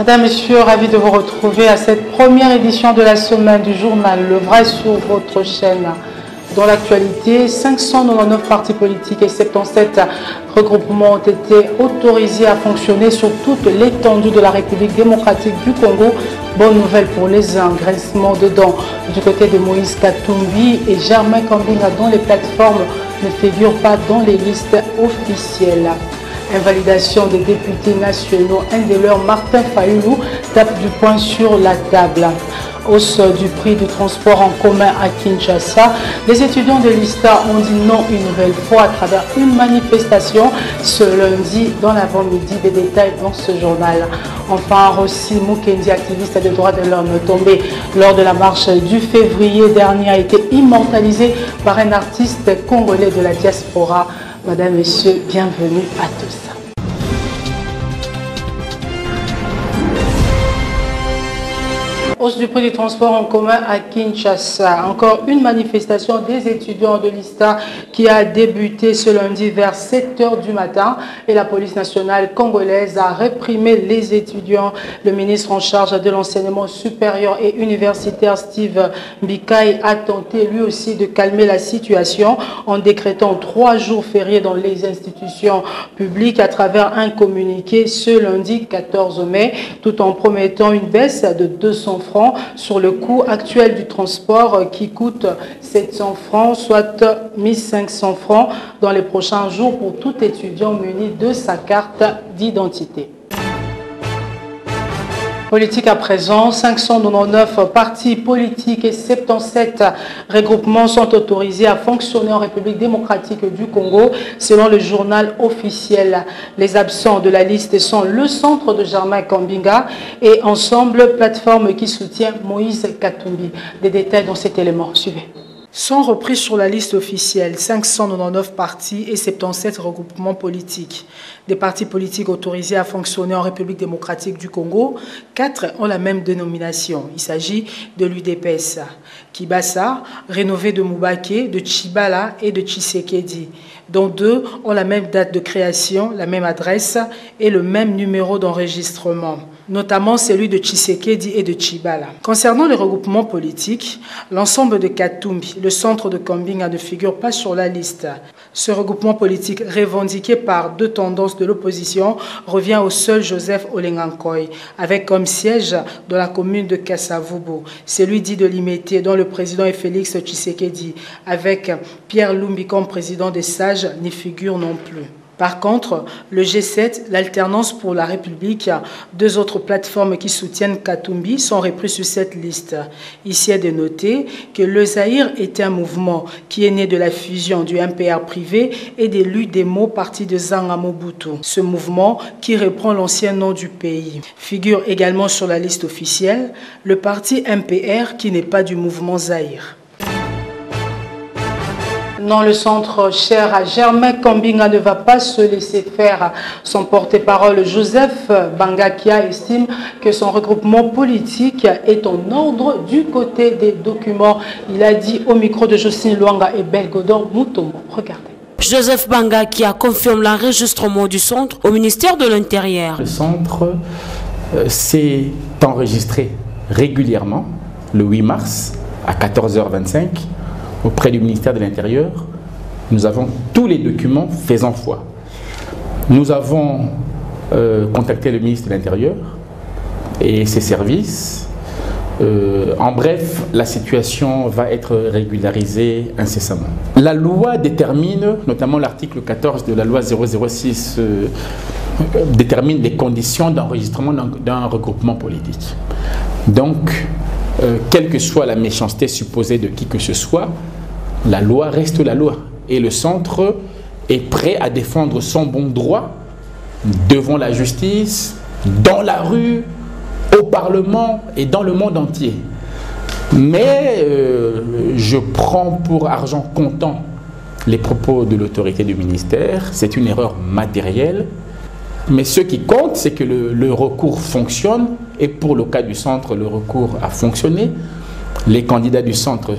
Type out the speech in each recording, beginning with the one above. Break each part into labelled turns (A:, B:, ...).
A: Madame, Monsieur, ravi de vous retrouver à cette première édition de la semaine du journal Le Vrai sur votre chaîne. Dans l'actualité, 599 partis politiques et 77 regroupements ont été autorisés à fonctionner sur toute l'étendue de la République démocratique du Congo. Bonne nouvelle pour les uns, grincement de dents du côté de Moïse Katumbi et Germain Kambinga, dont les plateformes ne figurent pas dans les listes officielles. Invalidation des députés nationaux, un des leurs, Martin Fayoulou, tape du poing sur la table. Hausse du prix du transport en commun à Kinshasa. Les étudiants de l'ISTA ont dit non une nouvelle fois à travers une manifestation ce lundi dans l'avant-midi. Des détails dans ce journal. Enfin, Rossi Mukendi, activiste des droits de l'homme, tombé lors de la marche du février dernier, a été immortalisé par un artiste congolais de la diaspora. Madame, Monsieur, bienvenue à tous. Hausse du prix du transport en commun à Kinshasa. Encore une manifestation des étudiants de l'ISTA qui a débuté ce lundi vers 7 h du matin et la police nationale congolaise a réprimé les étudiants. Le ministre en charge de l'enseignement supérieur et universitaire Steve Mbikaï a tenté lui aussi de calmer la situation en décrétant 3 jours fériés dans les institutions publiques à travers un communiqué ce lundi 14 mai, tout en promettant une baisse de 200 francs sur le coût actuel du transport qui coûte 700 francs, soit 1500 francs dans les prochains jours pour tout étudiant muni de sa carte d'identité. Politique à présent, 599 partis politiques et 77 regroupements sont autorisés à fonctionner en République démocratique du Congo, selon le journal officiel. Les absents de la liste sont le centre de Germain Kambinga et Ensemble, plateforme qui soutient Moïse Katumbi. Des détails dans cet élément, suivez. Sont repris sur la liste officielle 599 partis et 77 regroupements politiques. Des partis politiques autorisés à fonctionner en République démocratique du Congo, 4 ont la même dénomination. Il s'agit de l'UDPS, Kibasa, Rénové de Moubake, de Tshibala et de Tshisekedi, dont 2 ont la même date de création, la même adresse et le même numéro d'enregistrement, notamment celui de Tshisekedi et de Tshibala. Concernant les regroupements politiques, l'ensemble de Katumbi, le centre de Kambinga, ne figure pas sur la liste. Ce regroupement politique, revendiqué par 2 tendances de l'opposition, revient au seul Joseph Olengankoy, avec comme siège dans la commune de Kassavubu, celui dit de Limité, dont le président est Félix Tshisekedi, avec Pierre Lumbi comme président des Sages, n'y figure non plus. Par contre, le G7, l'Alternance pour la République, 2 autres plateformes qui soutiennent Katumbi sont repris sur cette liste. Ici est de noter que le Zaïre est un mouvement qui est né de la fusion du MPR privé et des l'UDEMO parti de Zanga Mobutu. Ce mouvement, qui reprend l'ancien nom du pays, figure également sur la liste officielle, le parti MPR qui n'est pas du mouvement Zaïre. Non, le centre cher à Germain Kambinga ne va pas se laisser faire. Son porte-parole Joseph Bangakia estime que son regroupement politique est en ordre du côté des documents. Il a dit au micro de Jocelyne Luanga et Belgodor Mutombo. Regardez.
B: Joseph Bangakia confirme l'enregistrement du centre au ministère de l'Intérieur.
C: Le centre s'est enregistré régulièrement le 8 mars à 14 h 25 auprès du ministère de l'Intérieur. Nous avons tous les documents faisant foi. Nous avons contacté le ministre de l'Intérieur et ses services. En bref, la situation va être régularisée incessamment. La loi détermine, notamment l'article 14 de la loi 006, détermine les conditions d'enregistrement d'un regroupement politique. Donc, quelle que soit la méchanceté supposée de qui que ce soit, la loi reste la loi. Et le centre est prêt à défendre son bon droit devant la justice, dans la rue, au Parlement et dans le monde entier. Mais je prends pour argent comptant les propos de l'autorité du ministère. C'est une erreur matérielle. Mais ce qui compte, c'est que le recours fonctionne. Et pour le cas du centre, le recours a fonctionné. Les candidats du centre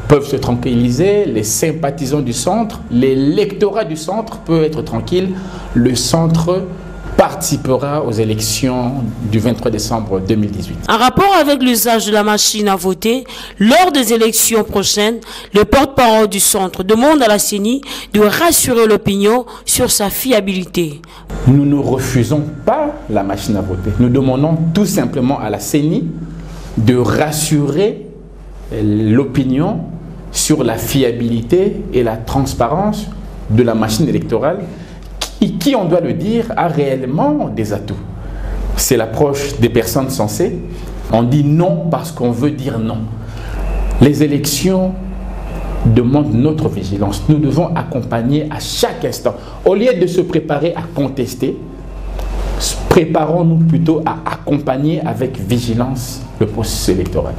C: peuvent se tranquilliser. Les sympathisants du centre, l'électorat du centre peut être tranquille. Le centre participera aux élections du 23 décembre 2018.
B: En rapport avec l'usage de la machine à voter, lors des élections prochaines, le porte-parole du centre demande à la CENI de rassurer l'opinion sur sa fiabilité.
C: Nous ne refusons pas la machine à voter. Nous demandons tout simplement à la CENI de rassurer l'opinion sur la fiabilité et la transparence de la machine électorale qui, on doit le dire, a réellement des atouts. C'est l'approche des personnes sensées. On dit non parce qu'on veut dire non. Les élections demandent notre vigilance. Nous devons accompagner à chaque instant. Au lieu de se préparer à contester, préparons-nous plutôt à accompagner avec vigilance le processus électoral.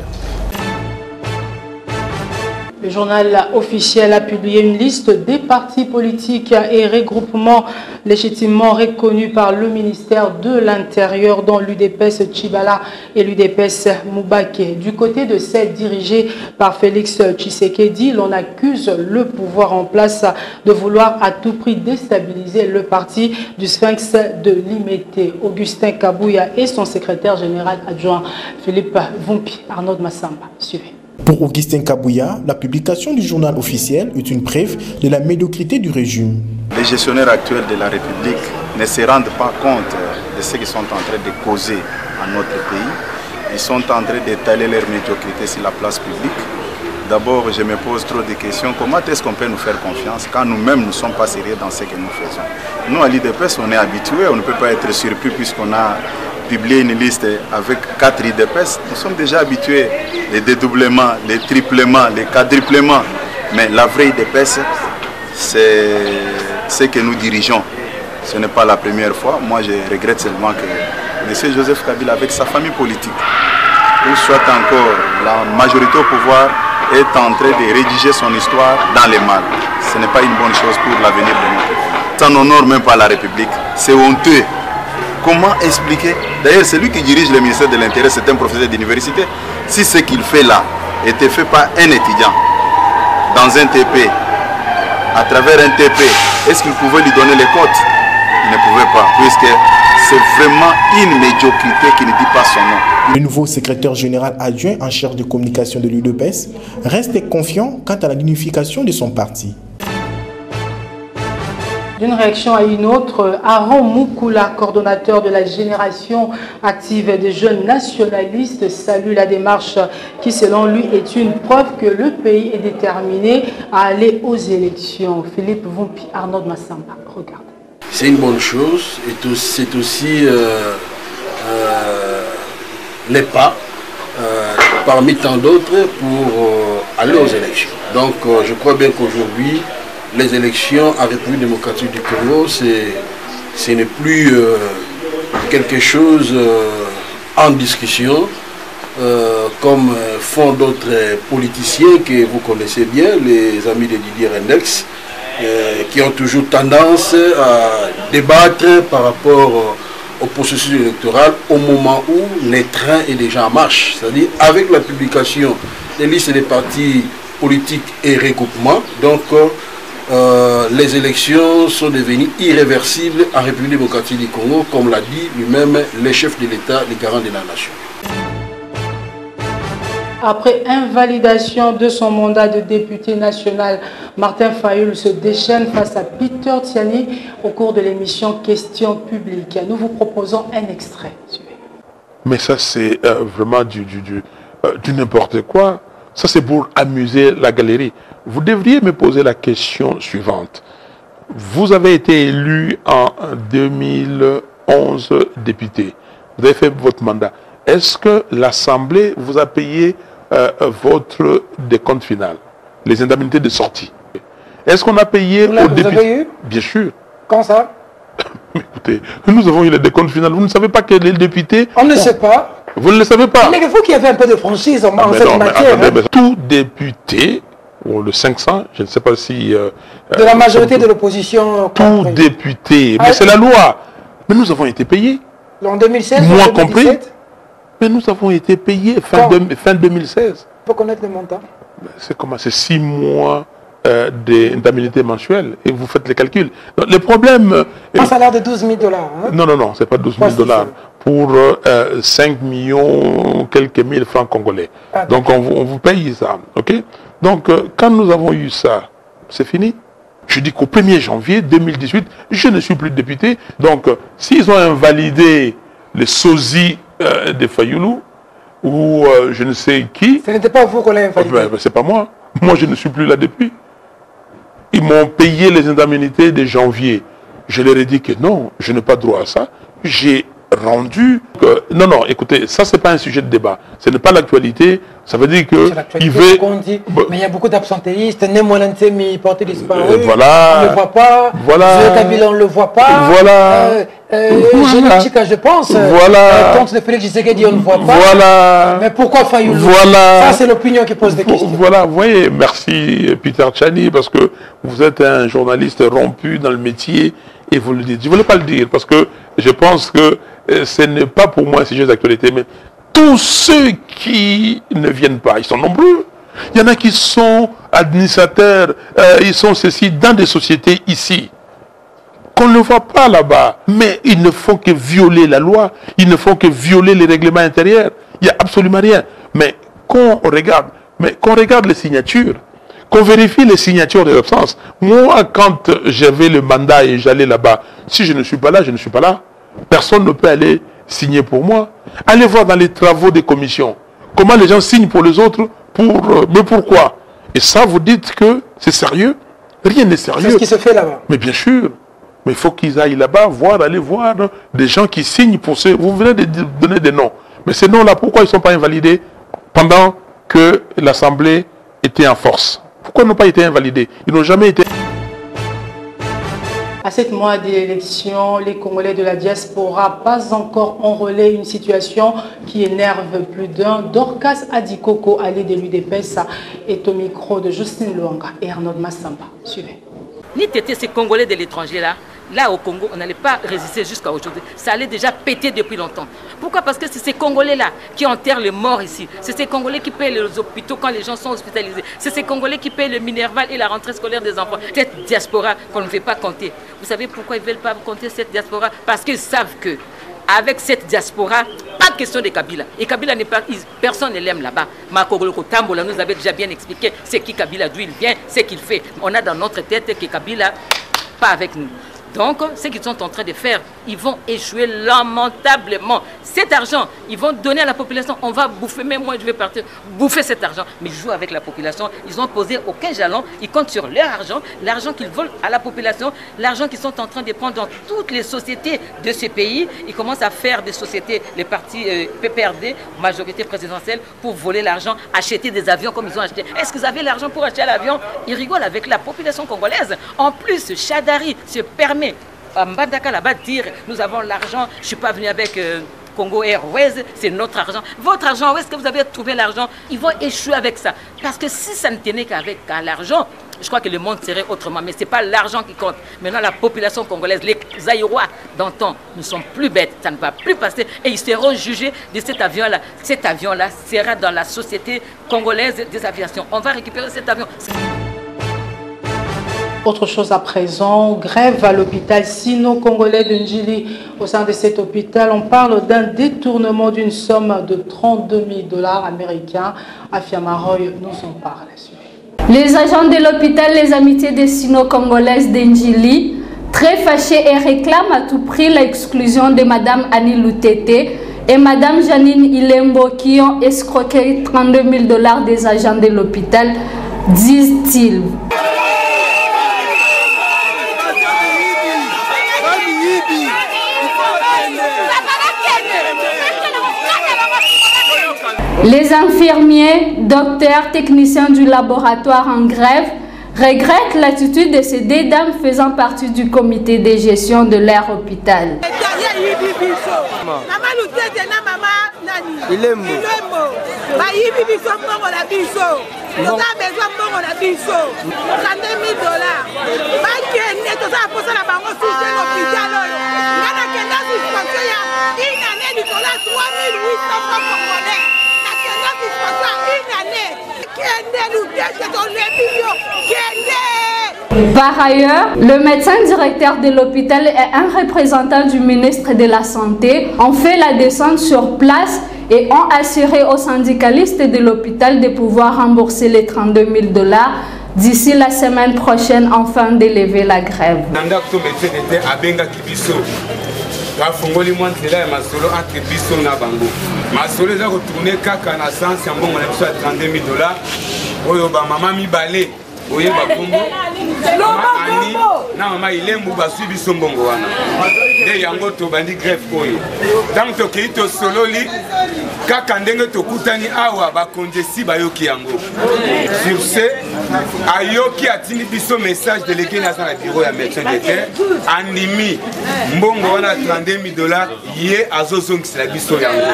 A: Le journal officiel a publié une liste des partis politiques et regroupements légitimement reconnus par le ministère de l'Intérieur, dont l'UDPS Tchibala et l'UDPS Moubake. Du côté de celle dirigée par Félix Tshisekedi, l'on accuse le pouvoir en place de vouloir à tout prix déstabiliser le parti du Sphinx de Limete. Augustin Kabouya et son secrétaire général adjoint Philippe Vumpi, Arnaud Massamba. Suivez.
D: Pour Augustin Kabouya, la publication du journal officiel est une preuve de la médiocrité du régime.
E: Les gestionnaires actuels de la République ne se rendent pas compte de ce qu'ils sont en train de causer à notre pays. Ils sont en train d'étaler leur médiocrité sur la place publique. D'abord, je me pose trop de questions. Comment est-ce qu'on peut nous faire confiance quand nous-mêmes ne sommes pas sérieux dans ce que nous faisons? Nous, à l'IDPS, on est habitués, on ne peut pas être surpris puisqu'on a publié une liste avec 4 IDPS. Nous sommes déjà habitués les dédoublements, les triplements, les quadruplements. Mais la vraie IDPS, c'est ce que nous dirigeons. Ce n'est pas la première fois. Moi, je regrette seulement que M. Joseph Kabila, avec sa famille politique, ou soit encore la majorité au pouvoir, est en train de rédiger son histoire dans les mal. Ce n'est pas une bonne chose pour l'avenir de notre pays. Ça n'honore même pas la République. C'est honteux. Comment expliquer? D'ailleurs, celui qui dirige le ministère de l'Intérieur, c'est un professeur d'université. Si ce qu'il fait là était fait par un étudiant dans un TP, à travers un TP, est-ce qu'il pouvait lui donner les cotes? Il ne pouvait pas, puisque c'est vraiment une médiocrité qui ne dit pas son nom.
D: Le nouveau secrétaire général adjoint en charge de communication de l'UDPS reste confiant quant à la unification de son parti.
A: D'une réaction à une autre, Aaron Moukoula, coordonnateur de la génération active des jeunes nationalistes, salue la démarche qui, selon lui, est une preuve que le pays est déterminé à aller aux élections. Philippe Vumpi, Arnaud Massamba, regarde.
F: C'est une bonne chose et c'est aussi les pas parmi tant d'autres pour aller aux élections. Donc je crois bien qu'aujourd'hui, les élections en République démocratique du Congo, ce n'est plus quelque chose en discussion, comme font d'autres politiciens que vous connaissez bien, les amis de Didier Rendex, qui ont toujours tendance à débattre par rapport au processus électoral au moment où les trains est déjà en marche. C'est-à-dire avec la publication des listes des partis politiques et regroupements, donc les élections sont devenues irréversibles en République démocratique du Congo, comme l'a dit lui-même le chef de l'État, le garant de la nation.
A: Après invalidation de son mandat de député national, Martin Fayoul se déchaîne face à Peter Tiani au cours de l'émission Questions publiques. Nous vous proposons un extrait.
G: Mais ça, c'est vraiment du n'importe quoi. Ça, c'est pour amuser la galerie. Vous devriez me poser la question suivante. Vous avez été élu en 2011 député. Vous avez fait votre mandat. Est-ce que l'Assemblée vous a payé votre décompte final, les indemnités de sortie? Est-ce qu'on a payé au député? Vous avez eu? Bien sûr.
H: Quand ça?
G: Écoutez, nous avons eu le décompte final. Vous ne savez pas quel est le député?
H: On ne sait pas.
G: Vous ne le savez pas?
H: Mais vous qui avez un peu de franchise en cette matière.
G: Tout député, ou le 500, je ne sais pas si...
H: de la majorité de l'opposition.
G: Tout député, mais c'est la loi. Mais nous avons été payés.
H: En 2016,
G: moi compris. Mais nous avons été payés fin 2016.
H: Il faut connaître le montant.
G: C'est comment? C'est 6 mois d'indemnité mensuelle et vous faites les calculs. Donc, le problème...
H: Un salaire de 12 000 $. Hein?
G: Non, ce n'est pas 12 000 $ pour 5 millions, quelques mille francs congolais. Ah, donc on vous paye ça. Okay? Donc quand nous avons eu ça, c'est fini. Je dis qu'au 1er janvier 2018, je ne suis plus député. Donc s'ils ont invalidé les sosies de Fayoulou, ou je ne sais qui...
H: Ce n'était pas vous qu'on l'a invalidé.
G: C'est pas moi. Moi, je ne suis plus là depuis. Ils m'ont payé les indemnités de janvier. Je leur ai dit que non, je n'ai pas droit à ça. J'ai rendu... Non, écoutez, ça, ce n'est pas un sujet de débat. Ce n'est pas l'actualité. Ça veut dire que...
H: Il veut... Mais il y a beaucoup d'absentéistes. Nemonansemi, porté disparu.
G: Voilà.
H: On ne le voit pas.
G: Voilà.
H: Kabila, on ne le voit pas.
G: Voilà.
H: Génétique, je pense.
G: Voilà.
H: Compte de Félix Tshisekedi, on ne voit pas.
G: Voilà.
H: Mais pourquoi Fayoulou?
G: Voilà.
H: Ça, c'est l'opinion qui pose des questions.
G: Voilà, vous voyez, merci Peter Tchani, parce que vous êtes un journaliste rompu dans le métier et vous le dites. Je ne voulais pas le dire parce que je pense que ce n'est pas pour moi un sujet d'actualité, mais tous ceux qui ne viennent pas, ils sont nombreux. Il y en a qui sont administrateurs, ils sont ceci dans des sociétés ici, qu'on ne voit pas là-bas. Mais ils ne font que violer la loi, ils ne font que violer les règlements intérieurs. Il n'y a absolument rien. Mais qu'on regarde les signatures, qu'on vérifie les signatures de l'absence. Moi, quand j'avais le mandat et j'allais là-bas, si je ne suis pas là, je ne suis pas là. Personne ne peut aller signer pour moi. Allez voir dans les travaux des commissions comment les gens signent pour les autres, mais pourquoi? Et ça, vous dites que c'est sérieux? Rien n'est sérieux.
H: C'est ce qui se fait là-bas.
G: Mais bien sûr. Mais il faut qu'ils aillent là-bas, aller voir des gens qui signent pour ce... Vous venez de donner des noms. Mais ces noms-là, pourquoi ils ne sont pas invalidés pendant que l'Assemblée était en force? Pourquoi ils n'ont pas été invalidés? Ils n'ont jamais été...
A: À 7 mois de l'élection, les Congolais de la diaspora pas encore enrôlé, une situation qui énerve plus d'un. Dorcas Adikoko, allié de l'UDPS, est au micro de Justine Luanga et Arnold Massamba. Suivez.
I: Ni t'étais ces Congolais de l'étranger là au Congo, on n'allait pas résister jusqu'à aujourd'hui. Ça allait déjà péter depuis longtemps. Pourquoi? Parce que c'est ces Congolais-là qui enterrent les morts ici. C'est ces Congolais qui payent les hôpitaux quand les gens sont hospitalisés. C'est ces Congolais qui payent le minerval et la rentrée scolaire des enfants. Cette diaspora qu'on ne veut pas compter. Vous savez pourquoi ils ne veulent pas compter cette diaspora? Parce qu'ils savent que avec cette diaspora, pas de question de Kabila. Et Kabila n'est pas, personne ne l'aime là-bas. Makogoloko Tambola nous avait déjà bien expliqué c'est qui Kabila, d'où il vient, ce qu'il fait. On a dans notre tête que Kabila, pas avec nous. Donc, ce qu'ils sont en train de faire, ils vont échouer lamentablement. Cet argent, ils vont donner à la population. On va bouffer, même moi je vais partir bouffer cet argent. Mais ils jouent avec la population. Ils n'ont posé aucun jalon. Ils comptent sur leur argent, l'argent qu'ils volent à la population, l'argent qu'ils sont en train de prendre dans toutes les sociétés de ce pays. Ils commencent à faire des sociétés, les partis PPRD, majorité présidentielle, pour voler l'argent, acheter des avions comme ils ont acheté. Est-ce que vous avez l'argent pour acheter l'avion? Ils rigolent avec la population congolaise. En plus, Chadari se permet à Mbandaka là-bas dire nous avons l'argent, je ne suis pas venu avec Congo Airways, c'est notre argent. Votre argent, où est-ce que vous avez trouvé l'argent? Ils vont échouer avec ça. Parce que si ça ne tenait qu'avec l'argent, je crois que le monde serait autrement. Mais ce n'est pas l'argent qui compte. Maintenant, la population congolaise, les Zaïrois d'antan ne sont plus bêtes. Ça ne va plus passer. Et ils seront jugés de cet avion-là. Cet avion-là sera dans la société congolaise des aviations. On va récupérer cet avion.
A: Autre chose à présent, grève à l'hôpital sino-congolais de Njili. Au sein de cet hôpital, on parle d'un détournement d'une somme de 32 000 $ américains. Afia Maroy nous en parle.
J: Les agents de l'hôpital Les Amitiés des Sino-Congolaises d'Njili, très fâchés et réclament à tout prix l'exclusion de Mme Annie Loutete et Mme Janine Ilembo qui ont escroqué 32 000 $ des agents de l'hôpital, disent-ils. Les infirmiers, docteurs, techniciens du laboratoire en grève regrettent l'attitude de ces deux dames faisant partie du comité de gestion de leur hôpital.
K: Une année,
J: Par ailleurs, le médecin directeur de l'hôpital et un représentant du ministre de la Santé ont fait la descente sur place et ont assuré aux syndicalistes de l'hôpital de pouvoir rembourser les 32 000 $ d'ici la semaine prochaine afin de lever la grève.
K: bafungoli mwa nzela ya masolo entre biso na bango masolo eza kotourne kaka na sanse ya mbongo na biso ya 32 000 $ oyo bamama mibale oyeba kombo mama ani na mama ilembu basui biso mbongo wana nde yango tobandi grève oyo ntango tokei tosololi kaka ndenge tokutani awa bakonzi esi bayoki yango sur ce ayoki atindi biso message délégué naza na bureau ya médecin de terre andimi mbongo wana 32 000 $ ye azozongisela biso yango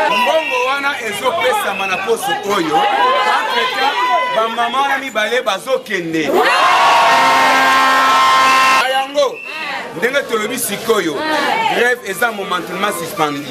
K: mbongo wana ezopesama na poso oyo bamama wana mibale bazokende yango ndenge tolobi sikoyo grève eza momentanément suspendu.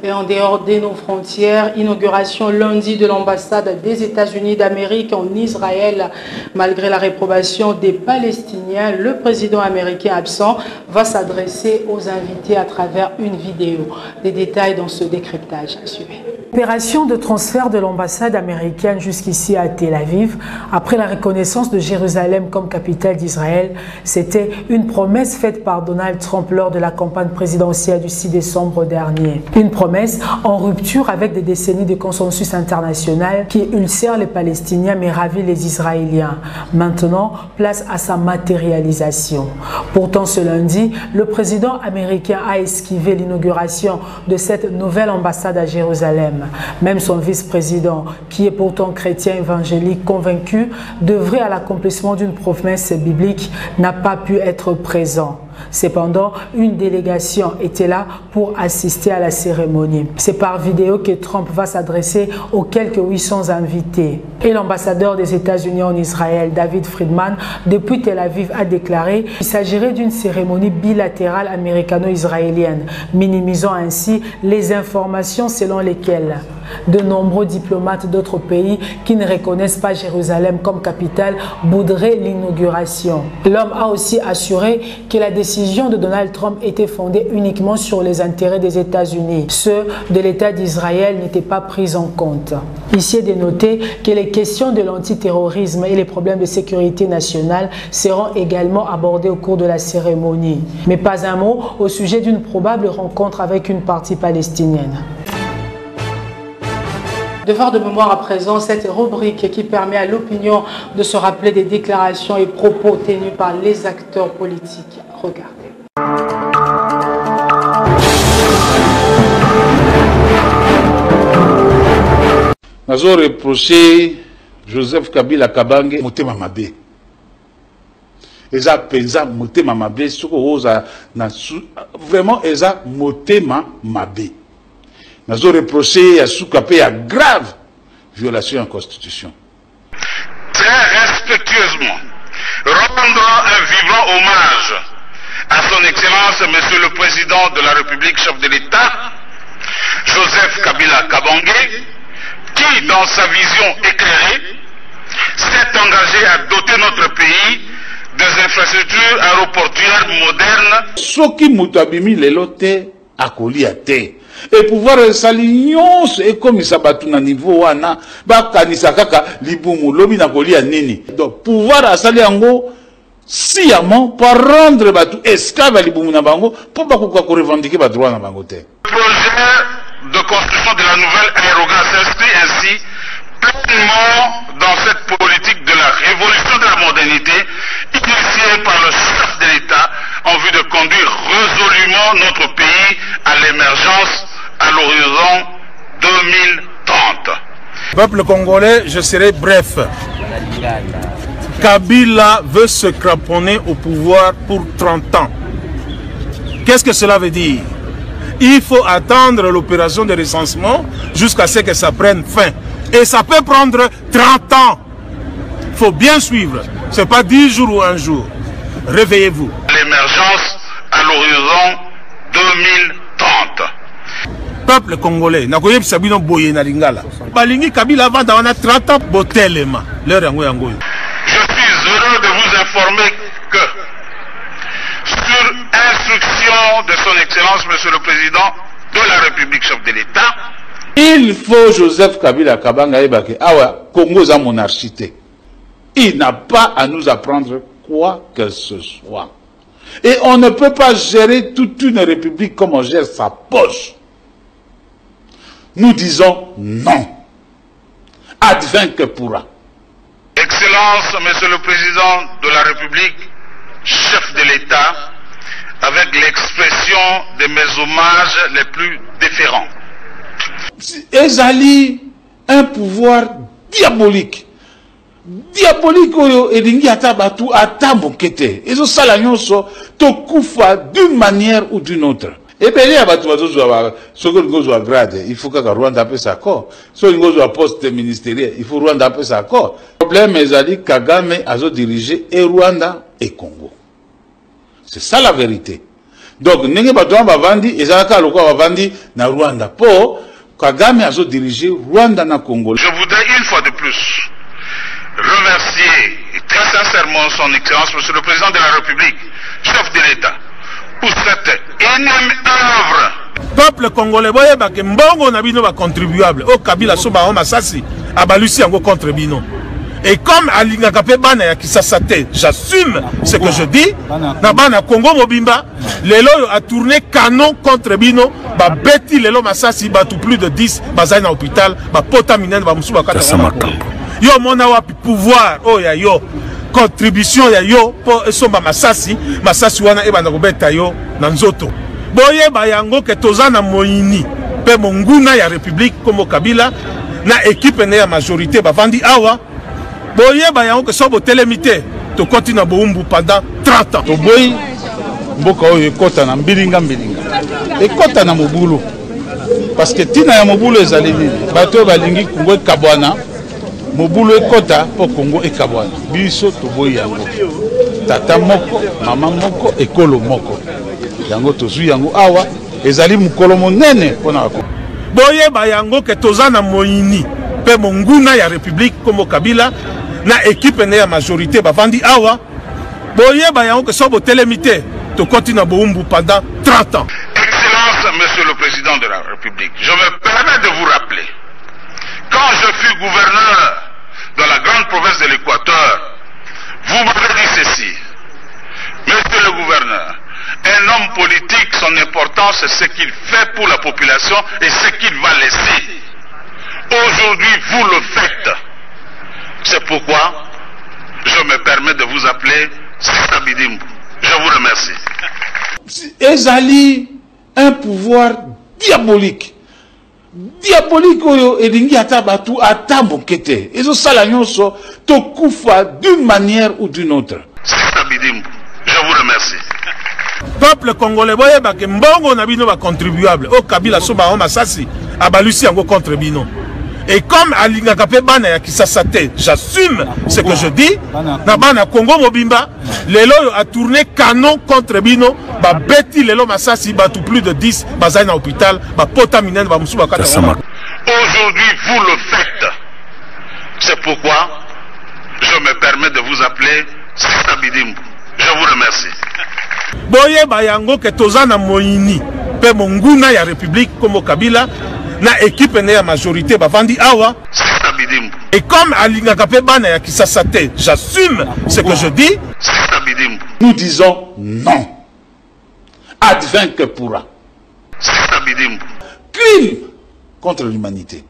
A: Et en dehors de nos frontières, inauguration lundi de l'ambassade des États-Unis d'Amérique en Israël. Malgré la réprobation des Palestiniens, le président américain absent va s'adresser aux invités à travers une vidéo. Des détails dans ce décryptage à suivre. Opération de transfert de l'ambassade américaine jusqu'ici à Tel Aviv, après la reconnaissance de Jérusalem comme capitale d'Israël, c'était une promesse faite par Donald Trump lors de la campagne présidentielle du 6 décembre dernier. Une promesse en rupture avec des décennies de consensus international qui ulcèrent les Palestiniens mais ravit les Israéliens. Maintenant, place à sa matérialisation. Pourtant, ce lundi, le président américain a esquivé l'inauguration de cette nouvelle ambassade à Jérusalem. Même son vice-président, qui est pourtant chrétien évangélique convaincu d'œuvrer à l'accomplissement d'une promesse biblique, n'a pas pu être présent. Cependant, une délégation était là pour assister à la cérémonie. C'est par vidéo que Trump va s'adresser aux quelques 800 invités. Et l'ambassadeur des États-Unis en Israël, David Friedman, depuis Tel Aviv, a déclaré qu'il s'agirait d'une cérémonie bilatérale américano-israélienne, minimisant ainsi les informations selon lesquelles de nombreux diplomates d'autres pays qui ne reconnaissent pas Jérusalem comme capitale voudraient l'inauguration. L'homme a aussi assuré que la décision de Donald Trump était fondée uniquement sur les intérêts des États-Unis. Ceux de l'État d'Israël n'étaient pas pris en compte. Ici est de noter que les questions de l'antiterrorisme et les problèmes de sécurité nationale seront également abordés au cours de la cérémonie. Mais pas un mot au sujet d'une probable rencontre avec une partie palestinienne. Devoir de mémoire à présent, cette rubrique qui permet à l'opinion de se rappeler des déclarations et propos tenus par les acteurs politiques. Regardez.
L: Nazo reproché Joseph Kabila Kabange motema mabe. Eza penza motema mabe soko oza na vraiment eza motema mabe. Nous avons reproché à Soukapé à grave violation en constitution.
M: Très respectueusement, rendre un vivant hommage à son Excellence, Monsieur le Président de la République, chef de l'État, Joseph Kabila Kabange, qui, dans sa vision éclairée, s'est engagé à doter notre pays des infrastructures aéroportuaires modernes.
L: Soki mutabimi lelote akoli ate. Et pouvoir s'aligner et comme ça batu na niveau wana ba kanisa kaka libumu lobi na kolia nini. Donc pouvoir asali yango sciemment par rendre batu esclave libumu na bango pour pas ko revendiquer ba droit na bango te.
M: Le projet de construction de la nouvelle aérogare s'inscrit ainsi pleinement dans cette politique de la révolution de la modernité initiée par le chef de l'État en vue de conduire résolument notre pays à l'émergence à l'horizon 2030.
N: Peuple congolais, je serai bref. Kabila veut se cramponner au pouvoir pour 30 ans. Qu'est-ce que cela veut dire? Il faut attendre l'opération de recensement jusqu'à ce que ça prenne fin. Et ça peut prendre 30 ans. Il faut bien suivre. Ce n'est pas 10 jours ou un jour. Réveillez-vous.
M: L'émergence à l'horizon 2030.
N: peuple congolais nakoyeb sabino boye na lingala balingi Kabila vanda wana 30 ans botelema leur yango yango.
M: Je suis heureux de vous informer que sur instruction de son Excellence Monsieur le Président de la République, chef de l'État,
L: il faut Joseph Kabila Kabanga Ebake awa Congo za monarchité. Il n'a pas à nous apprendre quoi que ce soit. Et on ne peut pas gérer toute une république comme on gère sa poche. Nous disons non. Advint que pourra.
M: Excellence, Monsieur le Président de la République, chef de l'État, avec l'expression de mes hommages les plus déférents.
L: Ezali un pouvoir diabolique. Diabolique oyo elingi ata batu ata bokete. Ezo sala nyonso tokufa d'une manière ou d'une autre. Et bien, il y a des gens qui ont grade, il faut que Rwanda appelle ça corps. Ceux qui ont poste ministériel, il faut Rwanda appeler ça corps. Le problème est que Kagame a dirigé et Rwanda et Congo. C'est ça la vérité. Donc, nous avons vendu, et na Rwanda. Pour Kagame a dirigé Rwanda na Congo.
M: Je voudrais une fois de plus remercier très sincèrement son Excellence, Monsieur le Président de la République, chef de l'État, pour cette énième œuvre.
N: Peuple congolais, boye ba ke mbongo na bino ba contribuable. O Kabila so ba masasi abalusi yango contre bino. Et comme alinga kapé bana ya Kisasa te, j'assume ce que je dis. Na bana Congo mobimba, lelo a tourné canon contre bino, ba beti lelo masasi ba tout plus de 10 bazai na hôpital, ba pota minene ba musu ba kata. Yo mona wa pouvoir oh ya yo. Contribution ya yo pour somba masasi wana eba na kobeta yo na nzoto boye ba yango ke tozana moyini pe monguna ya république comme Kabila na équipe ne ya majorité bavandi awa boye ba yango ke sobo telemité to continue boumbu pendant 30 ans
L: to boy mboka oyo ekota na mbilinga ekota na mobulu parce que tina ya mobulu ezali nini bato balingi Kongo kabwana Mobulu ekota po Congo ekabwana. Biso toboyi yango. Tata moko, mama moko, ekolo moko. Yango tozui yango awa ezali mukolo monene pona ko.
N: Boye ba yango ke tozana moyini pe monguna ya république comme Kabila na équipe ne ya majorité bavandi awa. Boye ba yango ke sobo telemité to continue boumbu pendant 30 ans.
M: Excellence Monsieur le Président de la République, je me permets de vous rappeler. Quand je fus gouverneur dans la grande province de l'Équateur, vous m'avez dit ceci. Monsieur le gouverneur, un homme politique, son importance, c'est ce qu'il fait pour la population et ce qu'il va laisser. Aujourd'hui, vous le faites. C'est pourquoi je me permets de vous appeler Sista Bidimbu. Je vous remercie.
L: Ezali un pouvoir diabolique. Diabolique oyo elingi ata batu ata bokete. Ezo sala nyonso tokufa d'une manière ou d'une autre.
M: Je vous remercie.
N: Peuple congolais boye ba ke mbongo na bino ba contribuable. O Kabila so ba masasi abalusi yango contre bino. Et comme alinga kapé bana ya Kisasa te, j'assume ce que je dis. Na bana Congo mobimba, lelo a tourné canon contre bino, ba beti lelo masasi ba tout plus de 10 bazai na hôpital, ba pota minene ba musu ba kata.
M: Aujourd'hui, vous le faites. C'est pourquoi je me permets de vous appeler Sista Bidimbu. Je vous remercie.
N: Boye ba yango ke tozana moyini pe monguna ya république comme Kabila na équipe ne ya majorité bavandi awa. Et comme alinga kapé bana ya Kisasa te, j'assume ce que je dis.
L: Nous disons non. Advint que pourra. Crime contre l'humanité.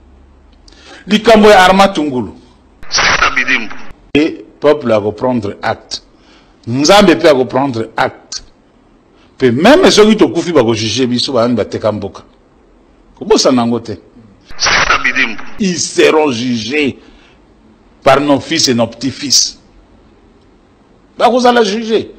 L: Likambo ya Arma Tungulu. Et peuple à reprendre acte. Nzambe pe à reprendre acte. Pe même ceux qui tokufi ba ko juger biso ba ba tekamboka. Comment ça n'a pas? Ils seront jugés par nos fils et nos petits-fils. Vous allez juger.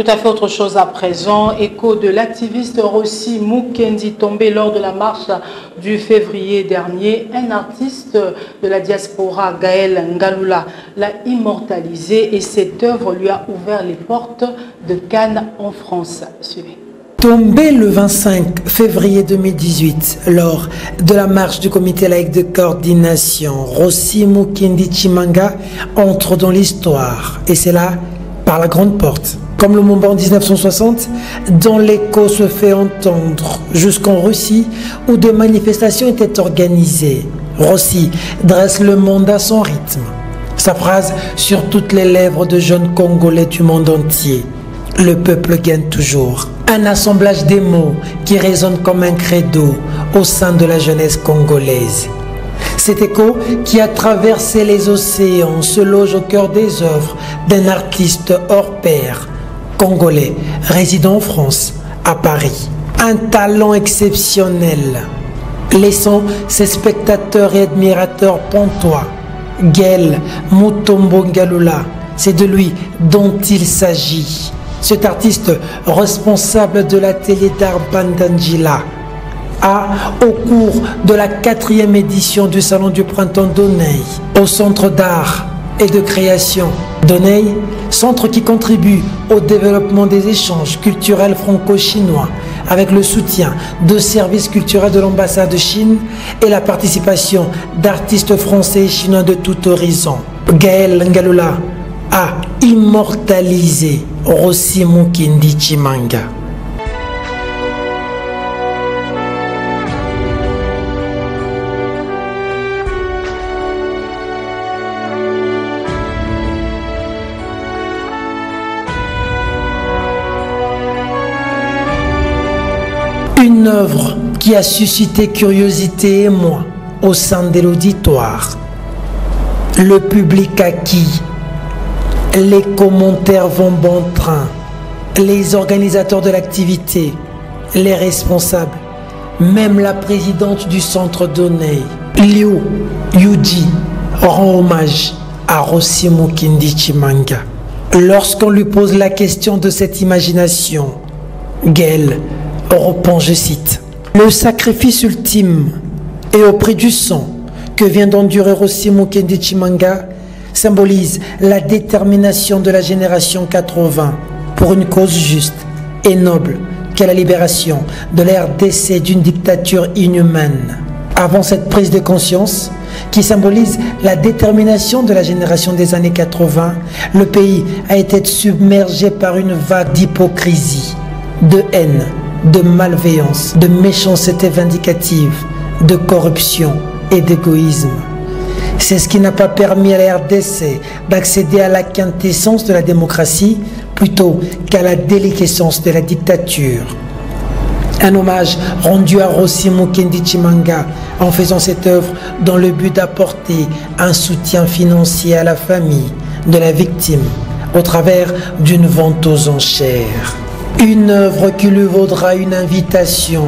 A: tout à fait autre chose à présent. Écho de l'activiste Rossi Mukendi tombé lors de la marche du février dernier. Un artiste de la diaspora, Gaël Ngalula, l'a immortalisé et cette œuvre lui a ouvert les portes de Cannes en France. Suivez.
H: Tombé le 25 février 2018 lors de la marche du comité laïque de coordination, Rossi Mukendi Chimanga entre dans l'histoire et c'est là par la grande porte. Comme le moment en 1960, dont l'écho se fait entendre jusqu'en Russie où des manifestations étaient organisées. Rossi dresse le monde à son rythme. Sa phrase sur toutes les lèvres de jeunes Congolais du monde entier. Le peuple gagne toujours. Un assemblage des mots qui résonne comme un credo au sein de la jeunesse congolaise. Cet écho qui a traversé les océans se loge au cœur des œuvres d'un artiste hors pair, congolais, résident en France, à Paris. Un talent exceptionnel, laissant ses spectateurs et admirateurs pantois. Gaël Mutombo Ngalula, c'est de lui dont il s'agit. Cet artiste responsable de l'atelier d'art Bandangila a, au cours de la 4e édition du Salon du Printemps d'Oneil, au Centre d'art et de création d'Oneil, centre qui contribue au développement des échanges culturels franco-chinois avec le soutien de services culturels de l'ambassade de Chine et la participation d'artistes français et chinois de tout horizon. Gaël Ngalula a immortalisé Rossi Mukendi Chimanga. Une œuvre qui a suscité curiosité et émoi au sein de l'auditoire. Le public acquis. Les commentaires vont bon train. Les organisateurs de l'activité, les responsables, même la présidente du centre d'Oneil, Liu Yuji, rend hommage à Rossi Mukendi Chimanga. Lorsqu'on lui pose la question de cette imagination, Gaël répond, je cite, « Le sacrifice ultime et au prix du sang que vient d'endurer Rossi Mukendi Chimanga symbolise la détermination de la génération 80 pour une cause juste et noble qu'est la libération de la RDC d'une dictature inhumaine. » Avant cette prise de conscience, qui symbolise la détermination de la génération des années 80, le pays a été submergé par une vague d'hypocrisie, de haine, de malveillance, de méchanceté vindicative, de corruption et d'égoïsme. C'est ce qui n'a pas permis à la RDC d'accéder à la quintessence de la démocratie plutôt qu'à la déliquescence de la dictature. Un hommage rendu à Rossi Mukendi Chimanga en faisant cette œuvre dans le but d'apporter un soutien financier à la famille de la victime au travers d'une vente aux enchères. Une œuvre qui lui vaudra une invitation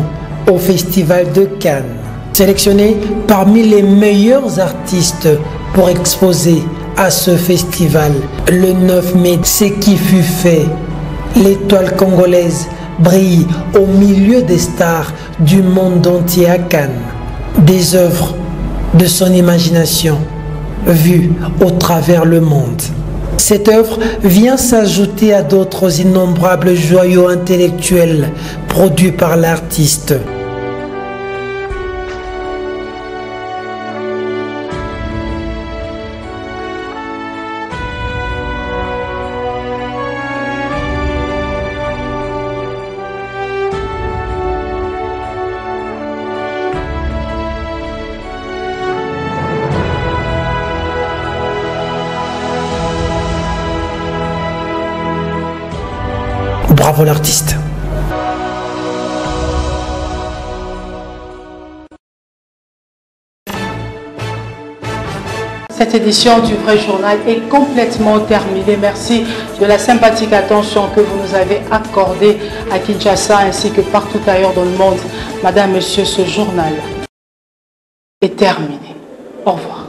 H: au Festival de Cannes. Sélectionné parmi les meilleurs artistes pour exposer à ce festival le 9 mai, ce qui fut fait. L'étoile congolaise brille au milieu des stars du monde entier à Cannes. Des œuvres de son imagination vues au travers le monde. Cette œuvre vient s'ajouter à d'autres innombrables joyaux intellectuels produits par l'artiste. Bravo l'artiste.
A: Cette édition du Vrai Journal est complètement terminée. Merci de la sympathique attention que vous nous avez accordée à Kinshasa ainsi que partout ailleurs dans le monde. Madame, Monsieur, ce journal est terminé. Au revoir.